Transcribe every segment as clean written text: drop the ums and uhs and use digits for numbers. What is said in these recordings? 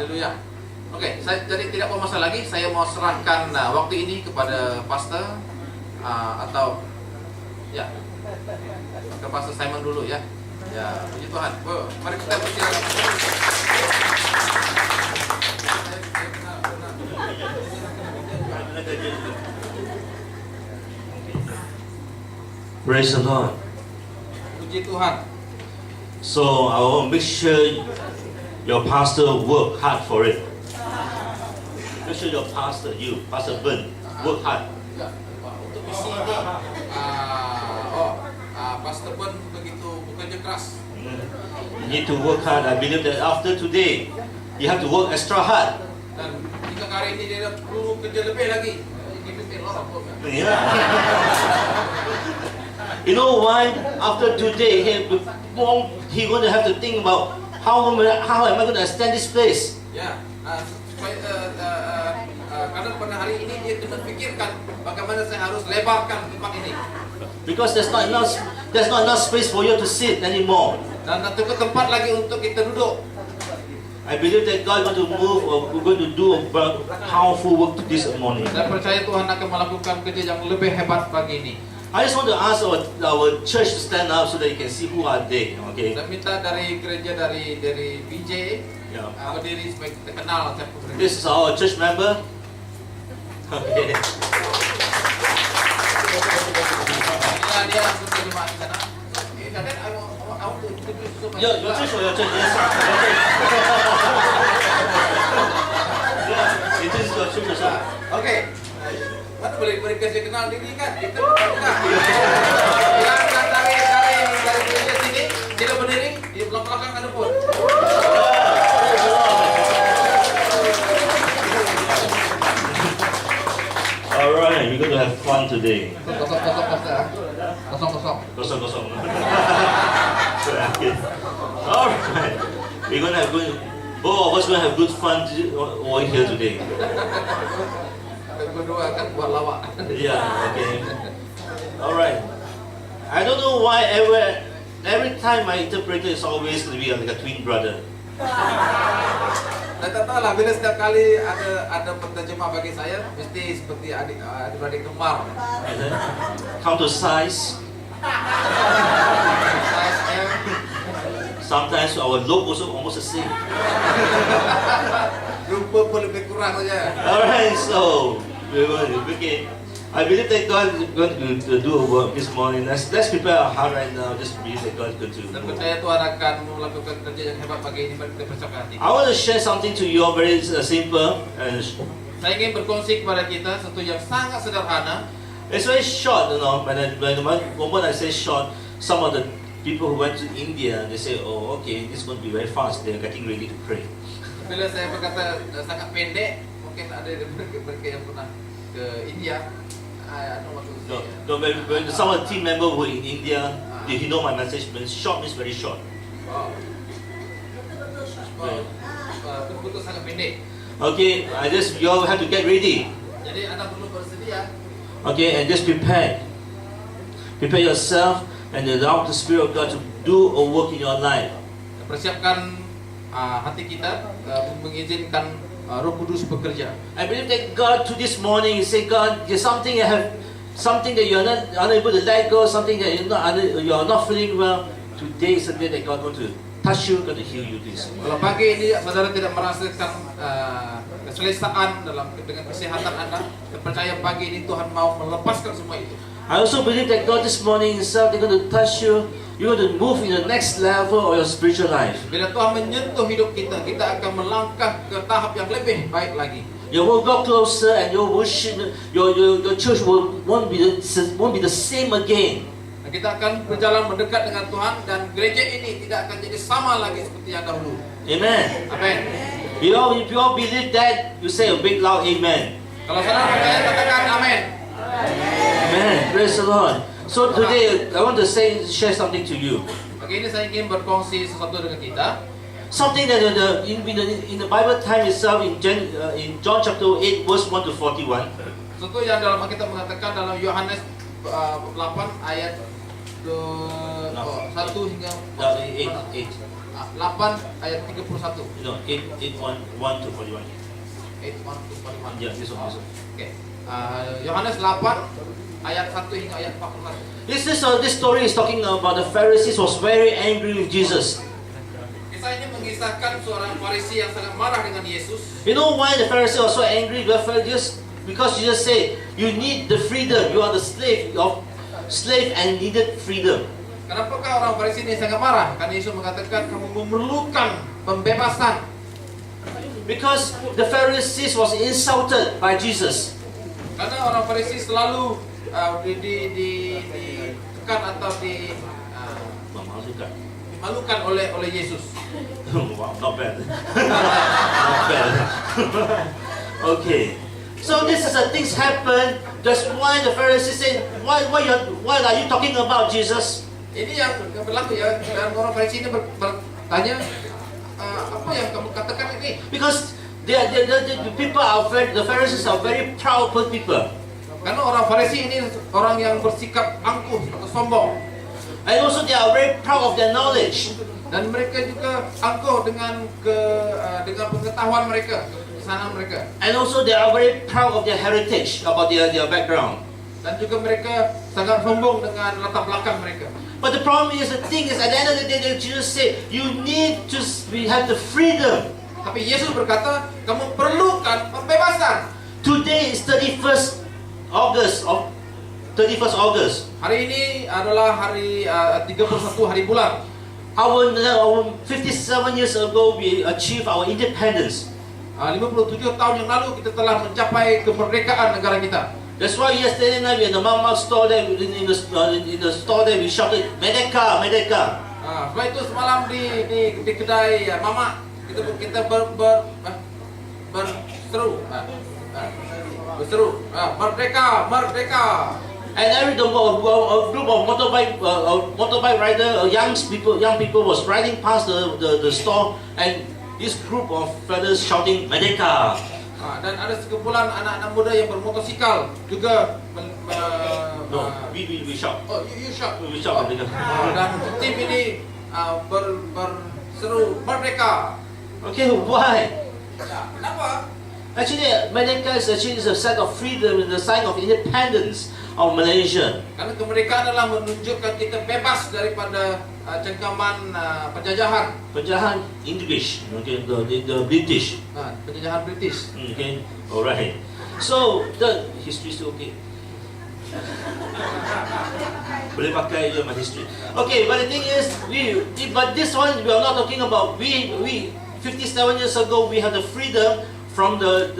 haleluya. Oke, saya jadi tidak mau masalah lagi. Saya mau serahkan waktu ini kepada pastor atau ya ke pastor Simon dulu ya. Ya, puji Tuhan. Mari kita persilakan. Praise the Lord. Puji Tuhan. So I will make sure your pastor work hard for it. Make sure your pastor, Pastor Ben, work hard. Ya, untuk misi ini, Pastor Ben begitu bekerja keras. You need to work hard. I believe that after today, you have to work extra hard. Dan jika hari ini dia perlu kerja lebih lagi, give him a lot of work. Yeah. You know why? After today, he going to have to think about how am I going to extend this place? Ya, supaya karena pada hari ini dia kena fikirkan bagaimana saya harus lebarkan tempat ini. Because there's not enough space for you to sit anymore. Dan tak cukup tempat lagi untuk kita duduk. I believe that God is going to move or we're going to do a powerful work this morning. Saya percaya Tuhan akan melakukan kerja yang lebih hebat pagi ini. I just want to ask our church to stand up so that you can see who are they. Okay. Saya minta dari gereja dari BJ Yeah. berdiri supaya kita kenal siapa mereka. This is our church member. Okay. Dia langsung terima di sana. Okay, dan I want to introduce to my Your church or your church? Yes. Yeah. It is your church as well. Oke. Mana boleh saya kenal diri kan? Kita bukan. Yang dari gereja sini, sila berdiri di belakang ada pun. Alright, we're going to have fun today. Kosong. Kosong. Alright, we're going to have both of us going to have good fun over here today. Berdua kan buat lawak. Yeah, okay. Alright. I don't know why every time my interpreter is always to be like a twin brother. Saya tak tahu lah, bila setiap kali ada penterjemah bagi saya, mesti seperti adik-adik kembar. Come to size. Saya Sometimes our look also almost the same. rupa pun lebih kurang saja. Alright, so we're going to begin. I believe that God is going to do a work this morning. Let's prepare our heart right now. Just believe that God is going to Saya move. percaya Tuhan akan melakukan kerja yang hebat pagi ini. Mari kita persiapkan hati. I want to share something to you, very simple. And Saya ingin berkongsi kepada kita sesuatu yang sangat sederhana. it's very short, you know. When the moment I say short, some of the people who went to India, they say, oh, okay, this is going to be very fast. They're getting ready to pray. Bila saya berkata sangat pendek, mungkin ada mereka yang pernah ke India. I don't want to say. No, when some of the team members were in India, they know my message. When short means very short. Betul-betul sangat pendek. Okay, you all have to get ready. Jadi anda perlu bersedia. Okay, and just prepare yourself and allow the Spirit of God to do a work in your life. Persiapkan hati kita mengizinkan Roh Kudus bekerja. I believe that God to this morning, you say, God, there's something that you're not unable to let go, something that you're not feeling well. Today is the day that God wants to touch you, going to heal you this morning. Kalau pagi ini saudara tidak merasakan keselesaan dengan kesehatan anda, saya percaya pagi ini Tuhan mau melepaskan semua itu. I also believe that God this morning Himself, they're going to touch you. You're going to move in the next level of your spiritual life. Bila Tuhan menyentuh hidup kita, kita akan melangkah ke tahap yang lebih baik lagi. You will go closer, and your worship, your church won't be the same again. Dan kita akan berjalan mendekat dengan Tuhan dan gereja ini tidak akan jadi sama lagi seperti yang dahulu. Amen. Amin. If you all believe that, you say a big loud amen. Kalau saudara percaya, katakan amin. Amen. Praise the Lord. So today I want to share something to you. Pagi ini saya ingin berkongsi sesuatu dengan kita. Something that in the Bible time itself in John chapter 8 verse 1 to 41. Sesuatu yang dalam kita mengatakan dalam Yohanes 8 ayat 1 hingga 8. 8 ayat 31. You know, 8:1 to 41. 8:1 to 41. Yeah, this one. Oke. Yohanes 8 ayat 1 hingga ayat 41. This story is talking about the Pharisees was very angry with Jesus. Kisah ini mengisahkan seorang Farisi yang sangat marah dengan Yesus. You know why the Pharisees was so angry with Jesus? Because Jesus said, you need the freedom. You are the slave and needed freedom. Kenapakah orang Farisi ini sangat marah? Karena Yesus mengatakan kamu memerlukan pembebasan. Because the Pharisees was insulted by Jesus. Karena orang Farisi selalu ditekan atau dimalukan oleh Yesus. Wow, not bad. Not bad. Okay. So this is things happen. That's why the Pharisees say, why are you talking about Jesus? Ini yang berlaku ya. Dan orang Farisi ini bertanya, apa yang kamu katakan ini? Because the Pharisees are very proud people. Karena orang Farisi ini orang yang bersikap angkuh atau sombong. And also they are very proud of their knowledge. Dan mereka juga angkuh dengan pengetahuan mereka, kesanan mereka. And also they are very proud of their heritage, about their background. Dan juga mereka sangat sombong dengan latar belakang mereka. But the problem is, the thing is, at the end of the day, Jesus said, you need to have the freedom. Tapi Yesus berkata, kamu perlukan pembebasan. Today is 31st August. Hari ini adalah hari 31 hari bulan. Our 57 years ago, we achieved our independence. 57 tahun yang lalu kita telah mencapai kemerdekaan negara kita. That's why yesterday night we had the Mama store there, in the store there we shouted, Merdeka, Merdeka. Setelah itu semalam di kedai Mama kita berseru, Merdeka, Merdeka. And every a group of motorbike rider, young people was riding past the store, and this group of fellas shouting Merdeka. Dan ada sekumpulan anak-anak muda yang bermotosikal juga we shout. Oh, you shout. We shout Merdeka. Dan tim ini berseru Merdeka. Okay, why? Kenapa? Actually, Merdeka is a sign of freedom, and a sign of independence of Malaysia. Karena kemerdekaan adalah menunjukkan kita bebas daripada cengkaman penjajahan. Penjajahan English, okay, the British. Penjajahan British. Okay, alright. So the history is okay. Boleh pakai je my history. Okay, but the thing is, but this one we are not talking about. We 57 years ago we had the freedom from the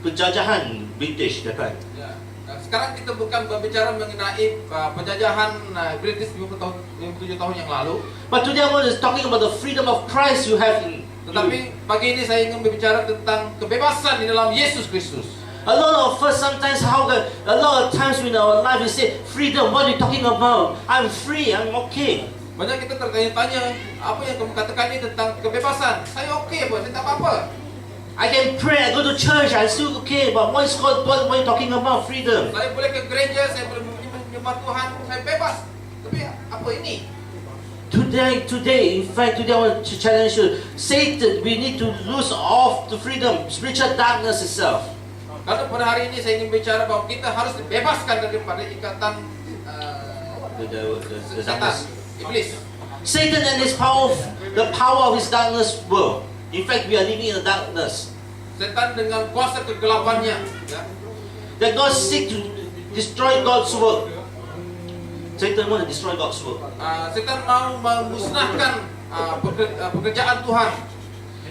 penjajahan British that time. Ya. Sekarang kita bukan berbicara mengenai penjajahan British 57 tahun yang lalu. But today I want to talking about the freedom of Christ you have in. Tetapi pagi ini saya ingin berbicara tentang kebebasan di dalam Yesus Kristus. A lot of us sometimes a lot of times in our life we say freedom. What are you talking about? I'm free. I'm okay. Banyak kita tertanya-tanya, apa yang kamu katakan ini tentang kebebasan? Saya okey, buat saya tak apa-apa. I can pray. I go to church. I'm still okay. But what are you talking about freedom? Saya boleh ke gereja, saya boleh menyembah Tuhan, saya bebas. Tapi apa ini? Today, in fact, today I want to challenge you. Satan, we need to lose off the freedom, spiritual darkness itself. Karena pada hari ini saya ingin bicara bahwa kita harus dibebaskan daripada ikatan The setan, darkness. iblis. Satan and his the power of his darkness world. In fact, we are living in the darkness. Setan dengan kuasa kegelapannya, ya. That God seek to destroy God's work. Satan want to destroy God's work. Setan mau memusnahkan pekerjaan Tuhan.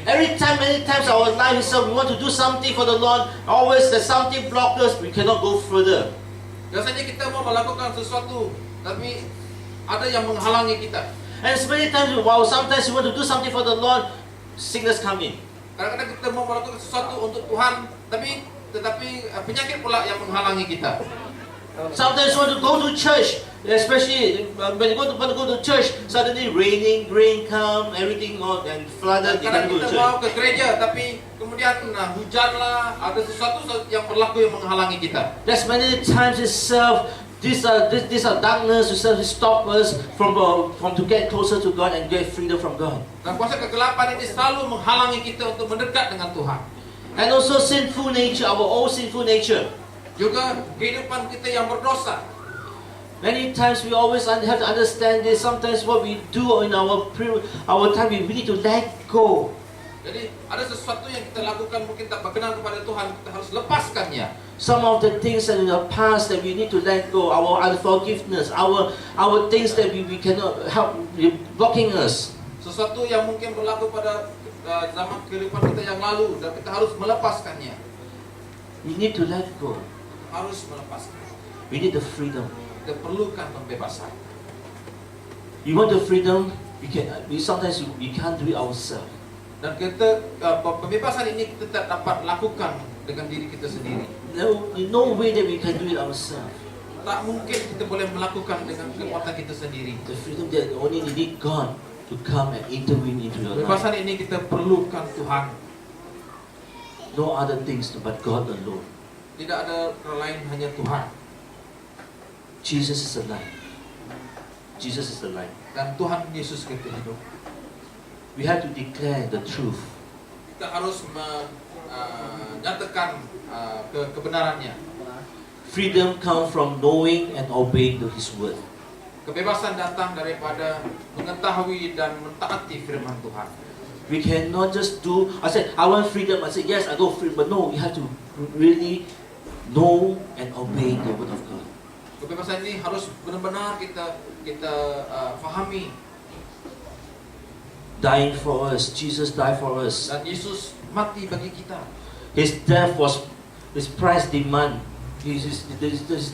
Many times our life itself, we want to do something for the Lord. Always there's something block us. We cannot go further. Biasanya kita mau melakukan sesuatu, tapi ada yang menghalangi kita. And many times, sometimes we want to do something for the Lord, sickness come in. Kadang-kadang kita mau melakukan sesuatu untuk Tuhan, tetapi penyakit pula yang menghalangi kita. Sometimes you want to go to church, especially when you want to go to church, suddenly rain come, everything and flooded. You can't Kadang go to kita mau church. ke gereja, tapi kemudian hujan lah, ada sesuatu yang berlaku yang menghalangi kita. There's many times itself, These are darkness to stop us from to get closer to God and get freedom from God. Dan kuasa kegelapan ini selalu menghalangi kita untuk mendekat dengan Tuhan. And also sinful nature, our old sinful nature. Juga kehidupan kita yang berdosa. Many times we always have to understand this. Sometimes what we do in our time, we need to let go. Jadi ada sesuatu yang kita lakukan mungkin tak berkenan kepada Tuhan, kita harus lepaskannya. Some of the things that in the past that we need to let go, our unforgiveness, our things that we cannot help blocking us. Sesuatu yang mungkin berlaku pada zaman kehidupan kita yang lalu dan kita harus melepaskannya. We need to let go. Harus melepaskan. We need the freedom. Kita perlukan pembebasan. You want the freedom? Sometimes we can't do it ourselves. Dan kita pembebasan ini kita tak dapat lakukan dengan diri kita sendiri. No way that we can do it ourselves. Tak mungkin kita boleh melakukan dengan kekuatan kita sendiri. The freedom that only need God to come and intervene into your life. Pembebasan ini kita perlukan Tuhan. No other things but God alone. Tidak ada lain, hanya Tuhan. Jesus is the light. Jesus is the light. Dan Tuhan Yesus kita hidup. We have to declare the truth. Kita harus menyatakan kebenarannya. Freedom comes from knowing and obeying His word. Kebebasan datang daripada mengetahui dan mentaati firman Tuhan. We cannot just do. I said I want freedom. I said yes, I go free. But no, we have to really know and obey the word of God. Kebebasan ini harus benar-benar kita fahami. Dying for us, Jesus died for us. Dan Yesus mati bagi kita. His death was His price demand. His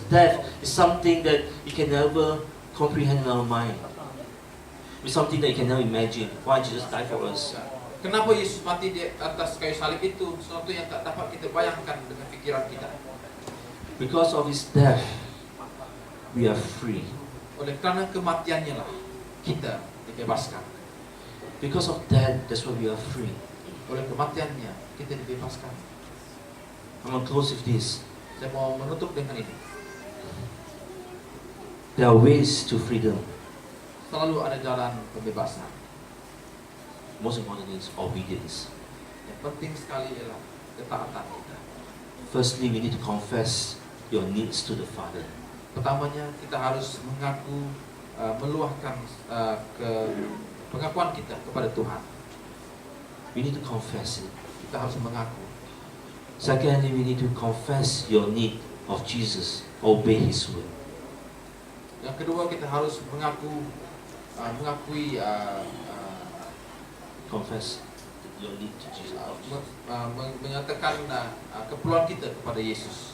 death is something that you can never comprehend in our mind. It's something that you can never imagine. Why Jesus died for us? Kenapa Yesus mati di atas kayu salib itu? Sesuatu yang tak dapat kita bayangkan dengan pikiran kita. Because of His death, we are free. Oleh kerana kematiannya lah kita dibebaskan. Because of that, that's why we are free. Oleh kematiannya kita dibebaskan. I'm going to close with this. Saya mau menutup dengan ini. There are ways to freedom. Selalu ada jalan pembebasan. Most important is obedience. Yang penting sekali ialah ketaatan kita. Firstly, we need to confess your needs to the Father. Pertamanya kita harus mengaku, meluahkan pengakuan kita kepada Tuhan. We need to confess it. Kita harus mengaku. Secondly, we need to confess your need of Jesus. Obey His word. Yang kedua, kita harus mengakui Confess your need to Jesus. menyatakan keperluan kita kepada Yesus.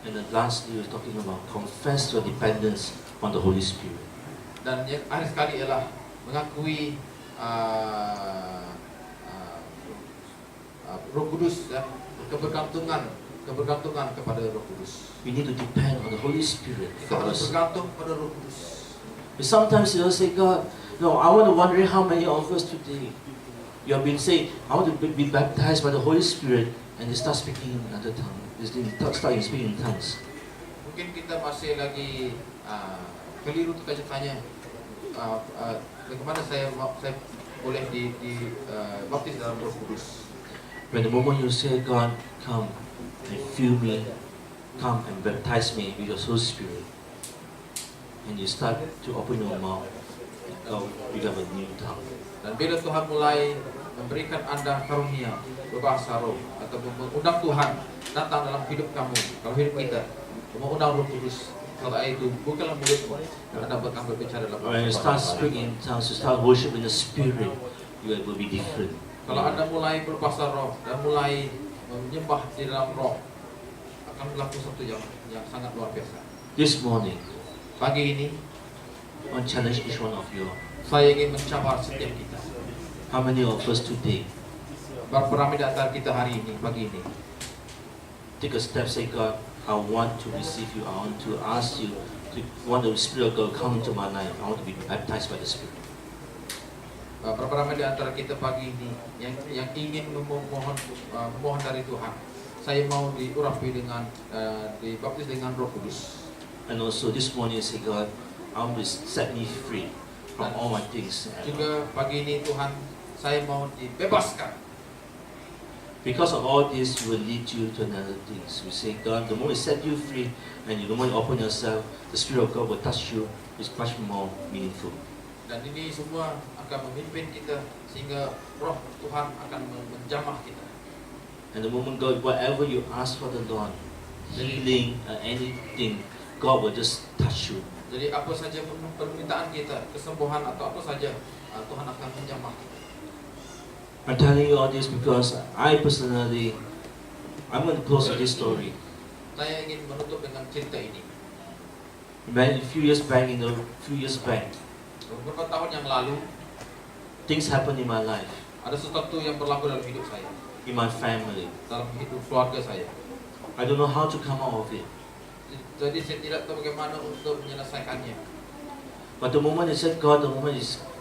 And then lastly, we're talking about confess your dependence on the Holy Spirit. Dan yang akhir sekali ialah mengakui Roh Kudus, ya, kebergantungan kepada Roh Kudus. We need to depend on the Holy Spirit Kita for harus us. bergantung pada Roh Kudus. But sometimes you'll say, God, no, I want to wonder how many of us today you have been saying, I want to be baptized by the Holy Spirit, and you start speaking in another tongue. You start speaking in tongues. Mungkin kita masih lagi keliru tanya bagaimana saya boleh dibaptis dalam Roh Kudus. When the moment you say, God, come and fill me, come and baptize me with your Holy Spirit, and you start to open your mouth, you have a new tongue. Dan bila Tuhan mulai memberikan Anda karunia berbahasa roh atau mengundang Tuhan datang dalam hidup kamu, dalam hidup kita, mengundang Roh Kudus, kalau itu bukanlah mulutmu dan Anda akan berbicara dalam When you start speaking in tongues, you start worshiping the Spirit, you will be different. Kalau Anda mulai berbahasa roh dan mulai menyembah di dalam roh, akan berlaku sesuatu yang sangat luar biasa. This morning, Pagi ini I want to challenge each one of you. saya ingin mencabar setiap kita. How many of us today Berapa ramai di antara kita hari ini, pagi ini, take a step, say, God, I want to receive you. I want to ask you, want the Spirit of God come into my life. I want to be baptized by the Spirit. berapa ramai di antara kita pagi ini yang ingin memohon dari Tuhan, saya mau diurapi dengan dibaptis dengan Roh Kudus. And also this morning I say, God, I want to set me free from all my things. Juga pagi ini Tuhan, saya mau dibebaskan. Because of all this, will lead you to another things. We say, God, the moment you set you free and the moment you open yourself, the Spirit of God will touch you. It's much more meaningful. Dan ini semua akan memimpin kita sehingga Roh Tuhan akan menjamah kita. And the moment God, whatever you ask for the Lord, healing, anything, God will just touch you. Jadi apa saja permintaan kita, kesembuhan atau apa saja, Tuhan akan menjamah kita. I'm telling you all this because I personally, I'm going to close with this story. Saya ingin menutup dengan cerita ini. A few years back, Beberapa tahun yang lalu, things happened in my life, ada sesuatu yang berlaku dalam hidup saya, in my family. dalam hidup keluarga saya. I don't know how to come out of it. Jadi saya tidak tahu bagaimana untuk menyelesaikannya. But the moment I said God,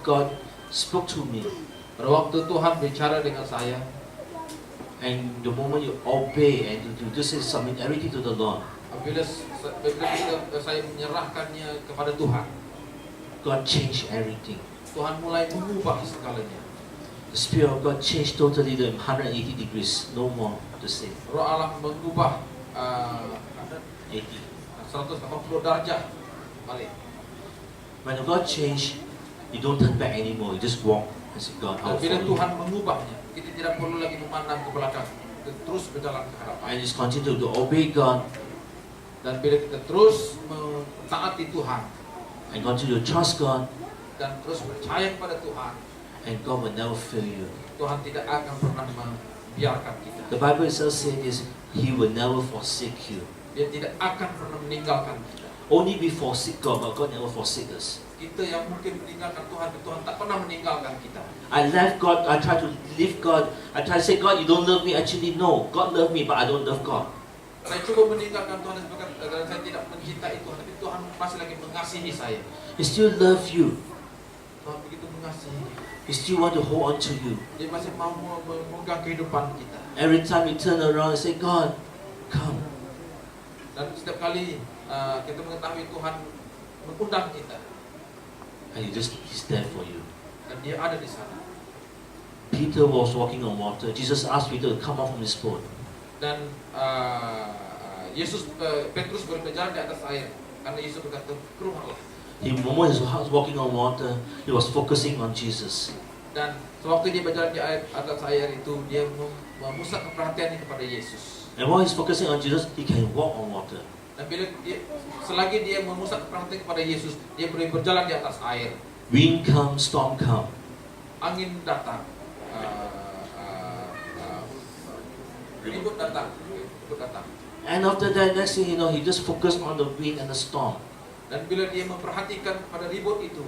God spoke to me. Pada waktu Tuhan bicara dengan saya, And the moment you obey and you just submit everything to the Lord, apabila saya menyerahkannya kepada Tuhan, God changed everything. Tuhan mulai mengubah segalanya. The Spirit of God changed totally the 180 degrees, no more the same. Roh Allah mengubah 80. 180 derajat balik. When the God changed, you don't turn back anymore. You just walk and say, God, Dan I'll bila follow Tuhan you. mengubahnya, kita tidak perlu lagi memandang ke belakang, kita terus berjalan ke hadapan. And just continue to obey God Dan bila kita terus mentaati Tuhan and continue to trust God, dan terus percaya kepada Tuhan, and God will never fail you. Tuhan tidak akan pernah membiarkan kita. The Bible itself says He will never forsake you. Dia tidak akan pernah meninggalkan kita. Only we forsake God, but God never forsake us. Kita yang mungkin meninggalkan Tuhan, Tuhan tak pernah meninggalkan kita. I left God, I try to leave God, I try to say, God, you don't love me. Actually, no, God love me, but I don't love God. Saya cuba meninggalkan Tuhan dan saya tidak mencintai Tuhan, tapi Tuhan masih lagi mengasihi saya. He still love you. Tuhan begitu mengasihi. He still want to hold on to you. Dia masih mau memegang kehidupan kita. Every time you turn around and say, God, come. Dan setiap kali kita mengetahui Tuhan mengundang kita, And He's there for you. dan Dia ada di sana. Peter was walking on water. Jesus asked Peter to come out from his boat. Dan Petrus berjalan di atas air karena Yesus berkata, keluarlah. The moment he was walking on water, he was focusing on Jesus. Dan sewaktu dia berjalan di atas air itu, dia memusatkan perhatiannya kepada Yesus. And while he's focusing on Jesus, he can walk on water. Dan selagi dia memusatkan perhatian kepada Yesus, dia boleh berjalan di atas air. Wind come, storm come. Angin datang, ribut datang. And after that, next thing you know, he just focused on the wind and the storm. Dan bila dia memperhatikan pada ribut itu,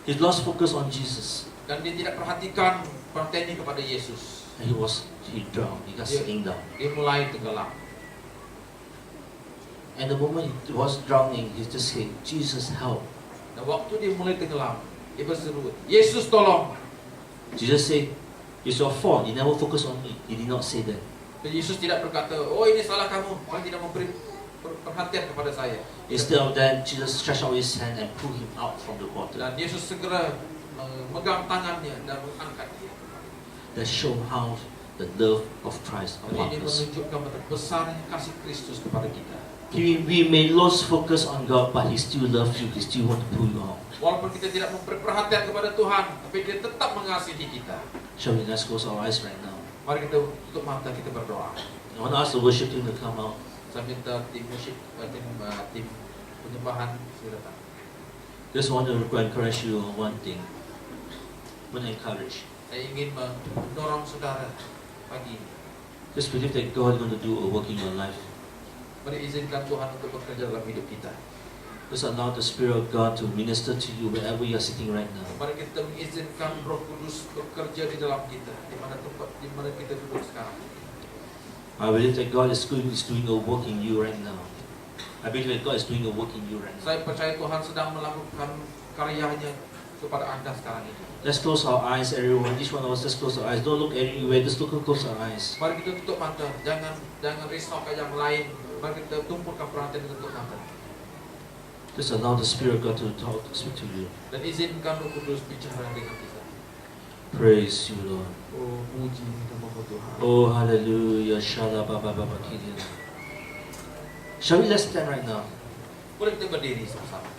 He lost focus on Jesus. dan dia tidak perhatikan perhatiannya kepada Yesus, And he drowned. He got sinking down. dia mulai tenggelam. And the moment he was drowning, he just said, Jesus, help. Dan waktu dia mulai tenggelam, dia berseru, Yesus tolong. Jesus said, it's your fault. You never focus on me. He did not say that. Dan Yesus tidak berkata, oh ini salah kamu, kamu tidak memberi perhatian kepada saya. Instead of that, Jesus stretched out his hand and pulled him out from the water. Dan Yesus segera memegang tangannya dan mengangkat dia. That showed how the love of Christ Dan upon ini us. menunjukkan betapa besarnya kasih Kristus kepada kita. We may lose focus on God, but He still loves you. He still want to pull you out. Walaupun kita tidak memberi perhatian kepada Tuhan, tapi Dia tetap mengasihi kita. Shall we let's close our eyes right now? Mari kita tutup mata, kita berdoa. I want to ask the worship team to come out. Saya minta tim musik, tim penyembahan sudah datang. Just want to encourage you on one thing. I want to encourage. Saya ingin mendorong saudara pagi ini. Just believe that God is going to do a work in your life. Mari izinkan Tuhan untuk bekerja dalam hidup kita. Just allow the Spirit of God to minister to you wherever you are sitting right now. Mari kita mengizinkan Roh Kudus bekerja di dalam kita, di mana tempat di mana kita duduk sekarang. I believe that God is doing a work in you right now. I believe that God is doing a work in you right now. Saya percaya Tuhan sedang melakukan karyanya kepada Anda sekarang ini. Let's close our eyes, everyone. Each one of us, just close our eyes. Don't look anywhere. Just close our eyes. Mari kita tutup mata, jangan risau ke yang lain. Mari kita tumpukan perhatian kita tutup mata. Just allow the Spirit of God to talk, to speak to you. Dan izinkan Roh Kudus bicara dengan kita. Praise you, Lord. Oh, puji nama Tuhan. Oh, hallelujah. Shala Baba Baba Kidin. Shall we let's stand right now? Boleh kita berdiri sama-sama.